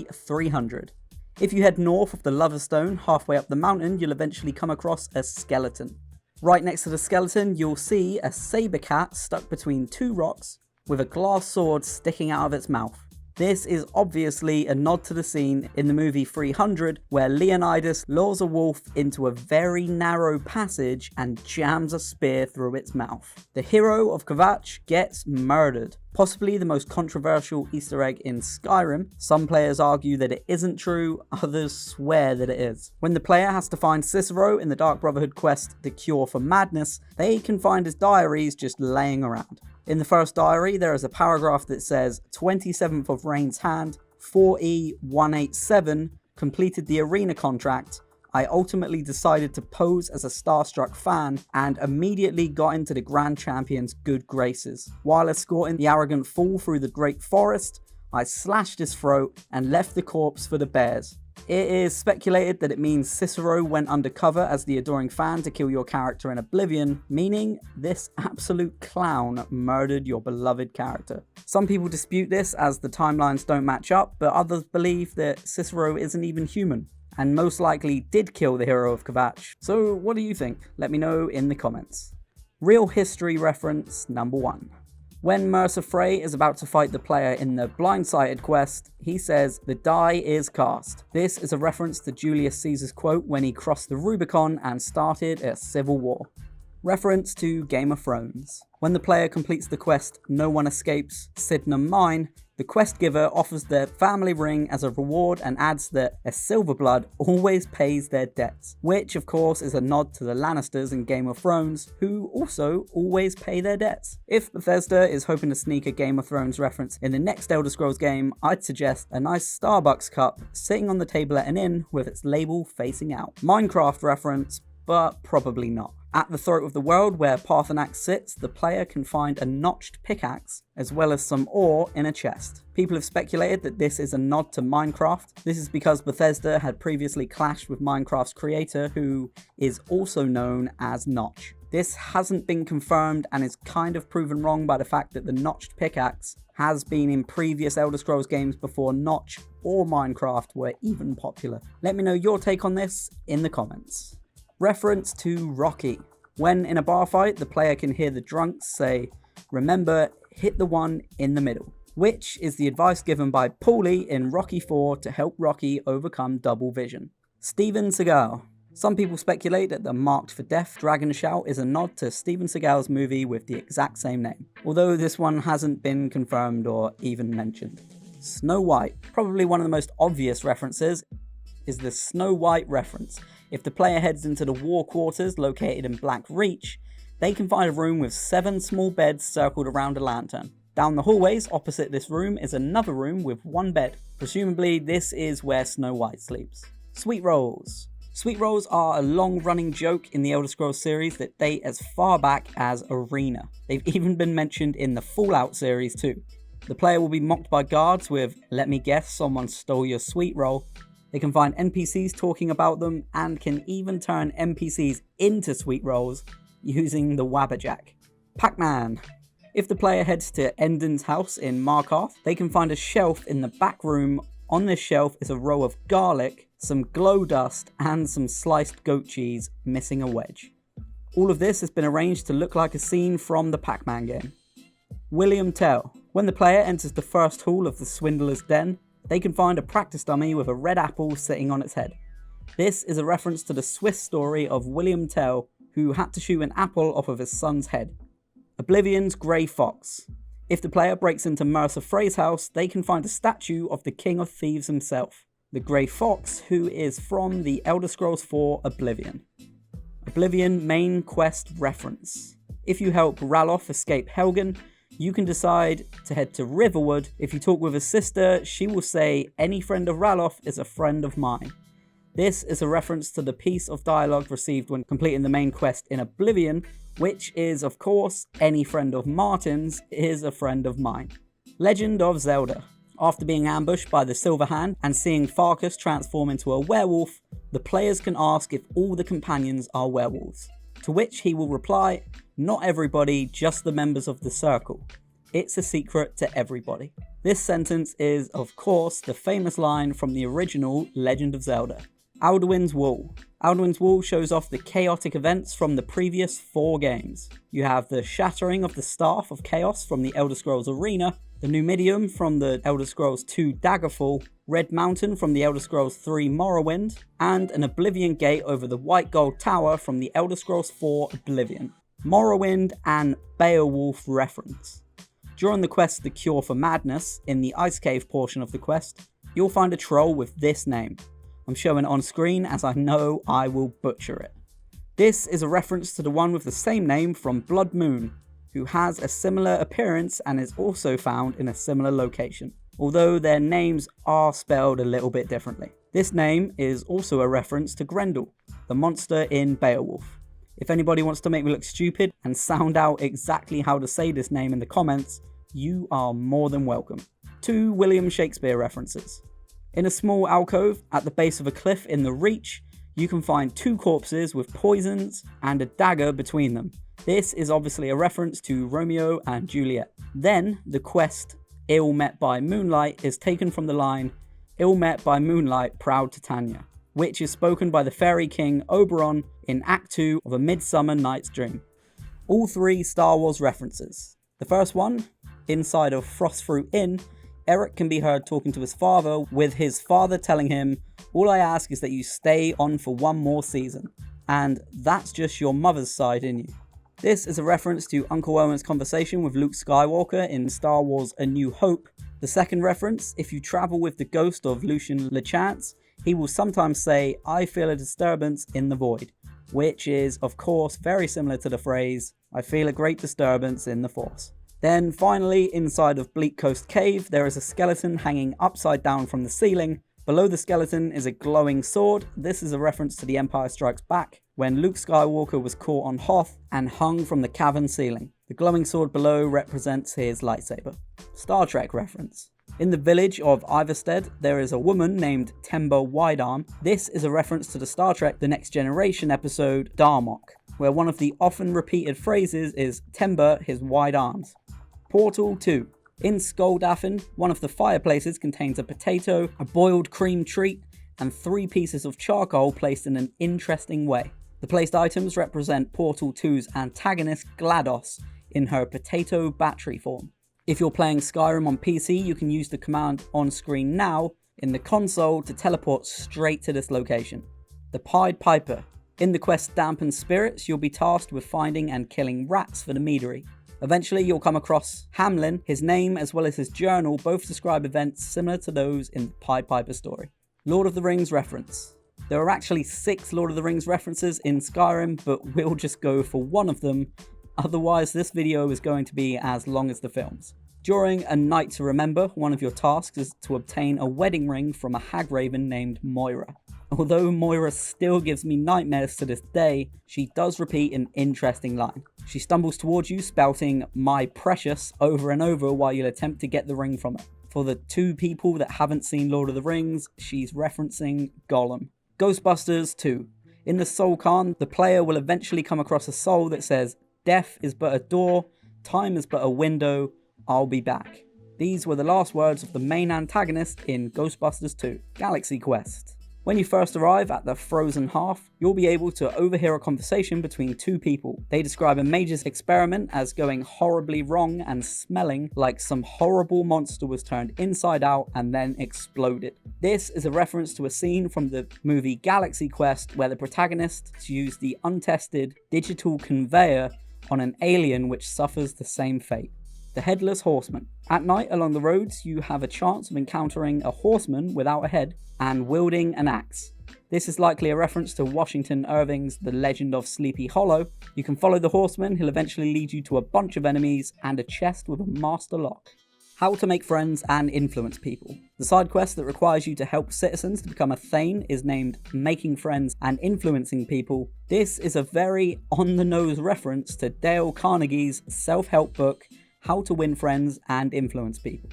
day 300. If you head north of the Lava Stone, halfway up the mountain, you'll eventually come across a skeleton. Right next to the skeleton, you'll see a saber cat stuck between two rocks with a glass sword sticking out of its mouth. This is obviously a nod to the scene in the movie 300 where Leonidas lures a wolf into a very narrow passage and jams a spear through its mouth. The hero of Kvatch gets murdered. Possibly the most controversial Easter egg in Skyrim. Some players argue that it isn't true, others swear that it is. When the player has to find Cicero in the Dark Brotherhood quest The Cure for Madness, they can find his diaries just laying around. In the first diary, there is a paragraph that says, 27th of Rain's Hand, 4E187, completed the arena contract. I ultimately decided to pose as a starstruck fan and immediately got into the Grand Champion's good graces. While escorting the arrogant fool through the Great Forest, I slashed his throat and left the corpse for the bears. It is speculated that it means Cicero went undercover as the adoring fan to kill your character in Oblivion, meaning this absolute clown murdered your beloved character. Some people dispute this as the timelines don't match up, but others believe that Cicero isn't even human, and most likely did kill the hero of Kvatch. So what do you think? Let me know in the comments. Real history reference number 1. When Mercer Frey is about to fight the player in the Blindsighted quest, he says, "The die is cast." This is a reference to Julius Caesar's quote when he crossed the Rubicon and started a civil war. Reference to Game of Thrones. When the player completes the quest No One Escapes, Sydenham Mine, the quest giver offers their family ring as a reward and adds that a Silverblood always pays their debts, which of course is a nod to the Lannisters in Game of Thrones, who also always pay their debts. If Bethesda is hoping to sneak a Game of Thrones reference in the next Elder Scrolls game, I'd suggest a nice Starbucks cup sitting on the table at an inn with its label facing out. Minecraft reference, but probably not. At the throat of the world where Parthenax sits, the player can find a notched pickaxe, as well as some ore in a chest. People have speculated that this is a nod to Minecraft. This is because Bethesda had previously clashed with Minecraft's creator, who is also known as Notch. This hasn't been confirmed and is kind of proven wrong by the fact that the notched pickaxe has been in previous Elder Scrolls games before Notch or Minecraft were even popular. Let me know your take on this in the comments. Reference to Rocky. When in a bar fight, the player can hear the drunks say, "Remember, hit the one in the middle," which is the advice given by Paulie in Rocky 4 to help Rocky overcome double vision. Steven Seagal. Some people speculate that the Marked for Death Dragon Shout is a nod to Steven Seagal's movie with the exact same name, although this one hasn't been confirmed or even mentioned. Snow White. Probably one of the most obvious references is the Snow White reference. If the player heads into the war quarters located in Black Reach, they can find a room with 7 small beds circled around a lantern. Down the hallways opposite this room is another room with 1 bed. Presumably this is where Snow White sleeps. Sweet rolls. Sweet rolls are a long-running joke in the Elder Scrolls series that date as far back as Arena. They've even been mentioned in the Fallout series too. The player will be mocked by guards with, "Let me guess, someone stole your sweet roll." They can find NPCs talking about them and can even turn NPCs into sweet rolls using the Wabberjack. Pac-Man. If the player heads to Endon's house in Markarth, they can find a shelf in the back room. On this shelf is a row of garlic, some glow dust, and some sliced goat cheese, missing a wedge. All of this has been arranged to look like a scene from the Pac-Man game. William Tell. When the player enters the first hall of the Swindler's Den, they can find a practice dummy with a red apple sitting on its head. This is a reference to the Swiss story of William Tell, who had to shoot an apple off of his son's head. Oblivion's Grey Fox. If the player breaks into Mercer Frey's house, they can find a statue of the King of Thieves himself, the Grey Fox, who is from the Elder Scrolls 4 Oblivion. Oblivion main quest reference. If you help Ralof escape Helgen, you can decide to head to Riverwood. If you talk with his sister, she will say, "Any friend of Ralof is a friend of mine." This is a reference to the piece of dialogue received when completing the main quest in Oblivion, which is, of course, "Any friend of Martin's is a friend of mine." Legend of Zelda. After being ambushed by the Silver Hand and seeing Farkas transform into a werewolf, the players can ask if all the companions are werewolves. To which he will reply, "Not everybody, just the members of the circle. It's a secret to everybody." This sentence is, of course, the famous line from the original Legend of Zelda. Alduin's Wall. Alduin's Wall shows off the chaotic events from the previous 4 games. You have the shattering of the Staff of Chaos from the Elder Scrolls Arena, the Numidium from the Elder Scrolls 2 Daggerfall, Red Mountain from the Elder Scrolls 3 Morrowind, and an Oblivion Gate over the White Gold Tower from the Elder Scrolls 4 Oblivion. Morrowind and Beowulf reference. During the quest The Cure for Madness, in the Ice Cave portion of the quest, you'll find a troll with this name. I'm showing it on screen as I know I will butcher it. This is a reference to the one with the same name from Blood Moon, who has a similar appearance and is also found in a similar location, although their names are spelled a little bit differently. This name is also a reference to Grendel, the monster in Beowulf. If anybody wants to make me look stupid and sound out exactly how to say this name in the comments, you are more than welcome. 2 William Shakespeare references. In a small alcove at the base of a cliff in the Reach, you can find 2 corpses with poisons and a dagger between them. This is obviously a reference to Romeo and Juliet. Then, the quest Ill Met by Moonlight is taken from the line, "Ill met by moonlight, proud Titania," which is spoken by the fairy king Oberon in Act 2 of A Midsummer Night's Dream. All 3 Star Wars references. The first one, inside of Frostfruit Inn, Eric can be heard talking to his father, with his father telling him, "All I ask is that you stay on for 1 more season." And that's just your mother's side in you. This is a reference to Uncle Owen's conversation with Luke Skywalker in Star Wars A New Hope. The second reference, if you travel with the ghost of Lucian LeChance, he will sometimes say, "I feel a disturbance in the void," which is, of course, very similar to the phrase, "I feel a great disturbance in the Force." Then finally, inside of Bleak Coast Cave, there is a skeleton hanging upside down from the ceiling. Below the skeleton is a glowing sword. This is a reference to The Empire Strikes Back, when Luke Skywalker was caught on Hoth and hung from the cavern ceiling. The glowing sword below represents his lightsaber. Star Trek reference. In the village of Iverstead, there is a woman named Temba Widearm. This is a reference to the Star Trek The Next Generation episode Darmok, where one of the often repeated phrases is "Temba his wide arms." Portal 2. In Skoldafen, one of the fireplaces contains a potato, a boiled cream treat, and 3 pieces of charcoal placed in an interesting way. The placed items represent Portal 2's antagonist GLaDOS in her potato battery form. If you're playing Skyrim on PC, you can use the command on screen now in the console to teleport straight to this location. The Pied Piper. In the quest Dampened Spirits, you'll be tasked with finding and killing rats for the meadery. Eventually, you'll come across Hamlin. His name as well as his journal both describe events similar to those in the Pied Piper story. Lord of the Rings reference. There are actually 6 Lord of the Rings references in Skyrim, but we'll just go for one of them. Otherwise, this video is going to be as long as the films. During A Night to Remember, one of your tasks is to obtain a wedding ring from a hagraven named Moira. Although Moira still gives me nightmares to this day, she does repeat an interesting line. She stumbles towards you spouting "my precious" over and over while you'll attempt to get the ring from her. For the 2 people that haven't seen Lord of the Rings, she's referencing Gollum. Ghostbusters 2. In the Soul Khan, the player will eventually come across a soul that says, "Death is but a door, time is but a window, I'll be back." These were the last words of the main antagonist in Ghostbusters 2. Galaxy Quest. When you first arrive at the Frozen Hearth, you'll be able to overhear a conversation between 2 people. They describe a Mage's experiment as going horribly wrong and smelling like some horrible monster was turned inside out and then exploded. This is a reference to a scene from the movie Galaxy Quest where the protagonists use the untested digital conveyor on an alien which suffers the same fate. The Headless Horseman. At night along the roads, you have a chance of encountering a horseman without a head and wielding an axe. This is likely a reference to Washington Irving's The Legend of Sleepy Hollow. You can follow the horseman, he'll eventually lead you to a bunch of enemies and a chest with a master lock. How to make friends and influence people. The side quest that requires you to help citizens to become a Thane is named Making Friends and Influencing People. This is a very on-the-nose reference to Dale Carnegie's self-help book, How to Win Friends and Influence People.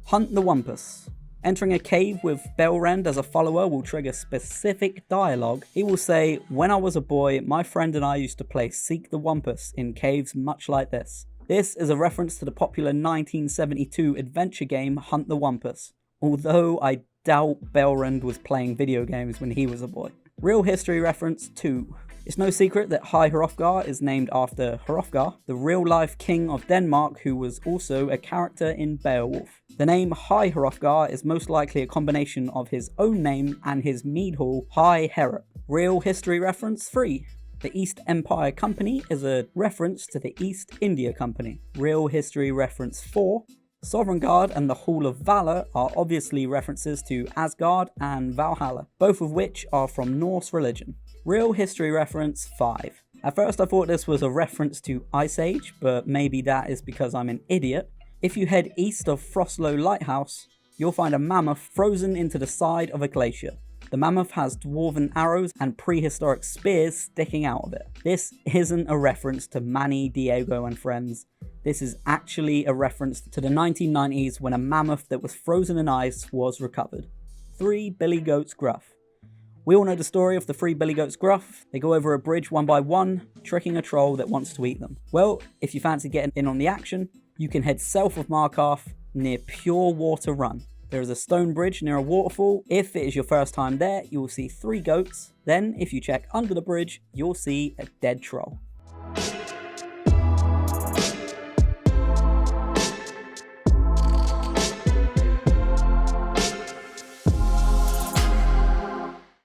Hunt the Wumpus. Entering a cave with Belrend as a follower will trigger specific dialogue. He will say, "When I was a boy, my friend and I used to play Seek the Wumpus in caves much like this." This is a reference to the popular 1972 adventure game Hunt the Wumpus, although I doubt Belrand was playing video games when he was a boy. Real history reference 2. It's no secret that High Hrothgar is named after Hrothgar, the real-life king of Denmark who was also a character in Beowulf. The name High Hrothgar is most likely a combination of his own name and his mead hall, High Herop. Real history reference 3. The East Empire Company is a reference to the East India Company. Real history reference 4. Sovngarde and the Hall of Valor are obviously references to Asgard and Valhalla, both of which are from Norse religion. Real history reference 5. At first I thought this was a reference to Ice Age, but maybe that is because I'm an idiot. If you head east of Frostlow Lighthouse, you'll find a mammoth frozen into the side of a glacier. The mammoth has dwarven arrows and prehistoric spears sticking out of it. This isn't a reference to Manny, Diego and friends. This is actually a reference to the 1990s when a mammoth that was frozen in ice was recovered. 3 Billy Goats Gruff. We all know the story of the 3 Billy Goats Gruff. They go over a bridge one by one, tricking a troll that wants to eat them. Well, if you fancy getting in on the action, you can head south of Markarth near Pure Water Run. There is a stone bridge near a waterfall. If it is your first time there, you will see 3 goats. Then, if you check under the bridge, you'll see a dead troll.